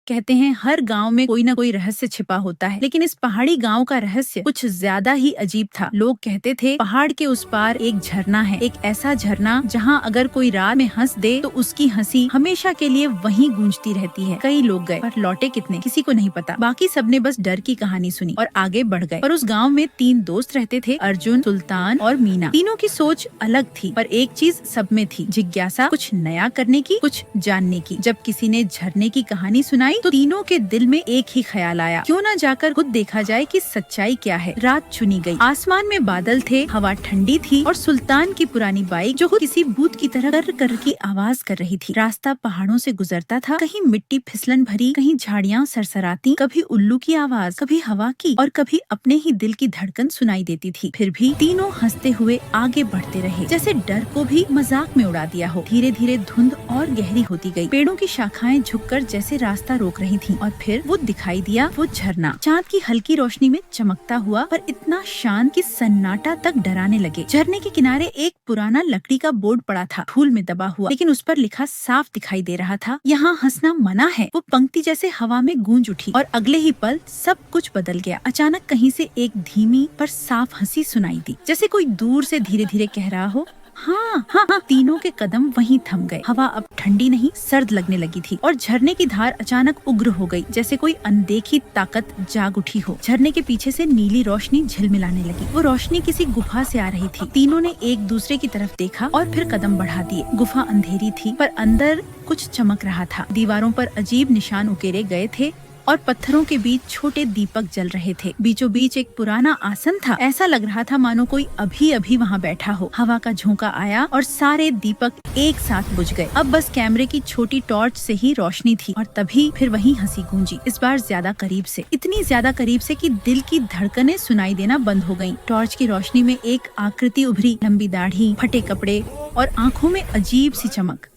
कहते हैं हर गांव में कोई ना कोई रहस्य छिपा होता है, लेकिन इस पहाड़ी गांव का रहस्य कुछ ज्यादा ही अजीब था। लोग कहते थे पहाड़ के उस पार एक झरना है, एक ऐसा झरना जहां अगर कोई रात में हंस दे तो उसकी हंसी हमेशा के लिए वहीं गूंजती रहती है। कई लोग गए पर लौटे कितने किसी को नहीं पता। बाकी सबने बस डर की कहानी सुनी और आगे बढ़ गए। पर उस गाँव में 3 दोस्त रहते थे, अर्जुन, सुल्तान और मीना। तीनों की सोच अलग थी, पर एक चीज सब में थी, जिज्ञासा, कुछ नया करने की, कुछ जानने की। जब किसी ने झरने की कहानी सुनाई तो तीनों के दिल में एक ही ख्याल आया, क्यों ना जाकर खुद देखा जाए कि सच्चाई क्या है। रात चुनी गई, आसमान में बादल थे, हवा ठंडी थी और सुल्तान की पुरानी बाइक जो किसी भूत की तरह कर की आवाज कर रही थी। रास्ता पहाड़ों से गुजरता था, कहीं मिट्टी फिसलन भरी, कहीं झाड़ियाँ सरसराती, कभी उल्लू की आवाज, कभी हवा की और कभी अपने ही दिल की धड़कन सुनाई देती थी। फिर भी तीनों हंसते हुए आगे बढ़ते रहे, जैसे डर को भी मजाक में उड़ा दिया हो। धीरे धीरे धुंध और गहरी होती गई, पेड़ों की शाखाएं झुककर जैसे रास्ता रोक रही थीं और फिर वो दिखाई दिया, वो झरना चांद की हल्की रोशनी में चमकता हुआ, पर इतना शांत कि सन्नाटा तक डराने लगे। झरने के किनारे एक पुराना लकड़ी का बोर्ड पड़ा था, धूल में दबा हुआ, लेकिन उस पर लिखा साफ दिखाई दे रहा था, यहाँ हंसना मना है। वो पंक्ति जैसे हवा में गूंज उठी और अगले ही पल सब कुछ बदल गया। अचानक कहीं से एक धीमी पर साफ हंसी सुनाई दी, जैसे कोई दूर से धीरे धीरे कह रहा हो, हाँ हाँ हाँ। तीनों के कदम वहीं थम गए। हवा अब ठंडी नहीं सर्द लगने लगी थी और झरने की धार अचानक उग्र हो गई, जैसे कोई अनदेखी ताकत जाग उठी हो। झरने के पीछे से नीली रोशनी झिलमिलाने लगी। वो रोशनी किसी गुफा से आ रही थी। तीनों ने एक दूसरे की तरफ देखा और फिर कदम बढ़ा दिए। गुफा अंधेरी थी, पर अंदर कुछ चमक रहा था। दीवारों पर अजीब निशान उकेरे गए थे और पत्थरों के बीच छोटे दीपक जल रहे थे। बीचों बीच एक पुराना आसन था, ऐसा लग रहा था मानो कोई अभी अभी वहाँ बैठा हो। हवा का झोंका आया और सारे दीपक एक साथ बुझ गए। अब बस कैमरे की छोटी टॉर्च से ही रोशनी थी और तभी फिर वही हंसी गूंजी, इस बार ज्यादा करीब से, इतनी ज्यादा करीब से कि दिल की धड़कनें सुनाई देना बंद हो गयी। टॉर्च की रोशनी में एक आकृति उभरी, लंबी दाढ़ी, फटे कपड़े और आँखों में अजीब सी चमक।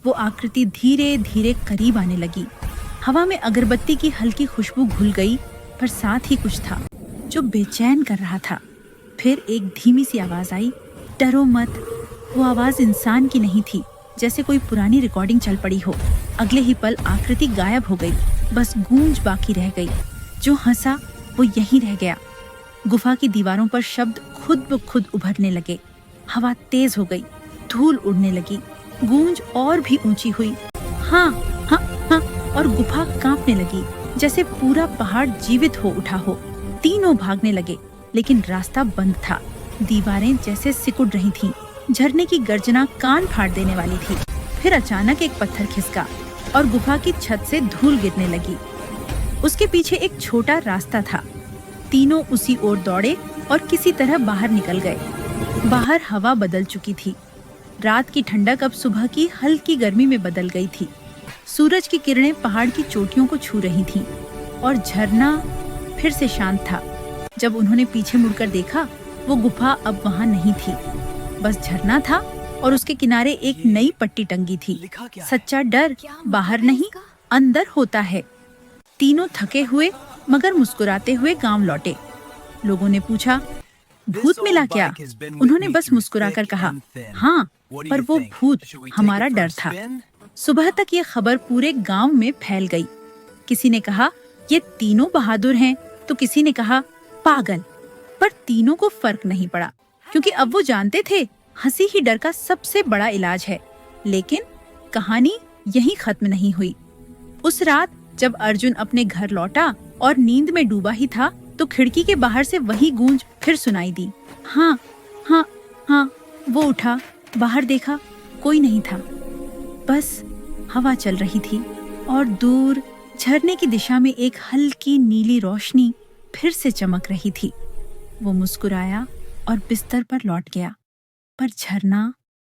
वो आकृति धीरे धीरे करीब आने लगी। हवा में अगरबत्ती की हल्की खुशबू घुल गई, पर साथ ही कुछ था जो बेचैन कर रहा था। फिर एक धीमी सी आवाज आई, डरो मत। वो आवाज इंसान की नहीं थी, जैसे कोई पुरानी रिकॉर्डिंग चल पड़ी हो। अगले ही पल आकृति गायब हो गई, बस गूंज बाकी रह गई। जो हंसा वो यहीं रह गया। गुफा की दीवारों पर शब्द खुद ब खुद उभरने लगे। हवा तेज हो गई, धूल उड़ने लगी, गूंज और भी ऊंची हुई, हाँ हाँ हाँ, और गुफा कांपने लगी, जैसे पूरा पहाड़ जीवित हो उठा हो। तीनों भागने लगे, लेकिन रास्ता बंद था। दीवारें जैसे सिकुड़ रही थीं। झरने की गर्जना कान फाड़ देने वाली थी। फिर अचानक एक पत्थर खिसका और गुफा की छत से धूल गिरने लगी। उसके पीछे एक छोटा रास्ता था। तीनों उसी ओर दौड़े और किसी तरह बाहर निकल गए। बाहर हवा बदल चुकी थी। रात की ठंडक अब सुबह की हल्की गर्मी में बदल गई थी। सूरज की किरणें पहाड़ की चोटियों को छू रही थीं और झरना फिर से शांत था। जब उन्होंने पीछे मुड़कर देखा, वो गुफा अब वहाँ नहीं थी, बस झरना था और उसके किनारे एक नई पट्टी टंगी थी। सच्चा डर बाहर नहीं, अंदर होता है। तीनों थके हुए मगर मुस्कुराते हुए गांव लौटे। लोगों ने पूछा, भूत मिला क्या? उन्होंने बस मुस्कुराकर कहा, हाँ, पर वो भूत हमारा डर था। सुबह तक ये खबर पूरे गांव में फैल गई। किसी ने कहा ये तीनों बहादुर हैं, तो किसी ने कहा पागल। पर तीनों को फर्क नहीं पड़ा, क्योंकि अब वो जानते थे हंसी ही डर का सबसे बड़ा इलाज है। लेकिन कहानी यहीं खत्म नहीं हुई। उस रात जब अर्जुन अपने घर लौटा और नींद में डूबा ही था, तो खिड़की के बाहर से वही गूंज फिर सुनाई दी, हाँ हाँ हाँ। वो उठा, बाहर देखा, कोई नहीं था, बस हवा चल रही थी और दूर झरने की दिशा में एक हल्की नीली रोशनी फिर से चमक रही थी। वो मुस्कुराया और बिस्तर पर लौट गया, पर झरना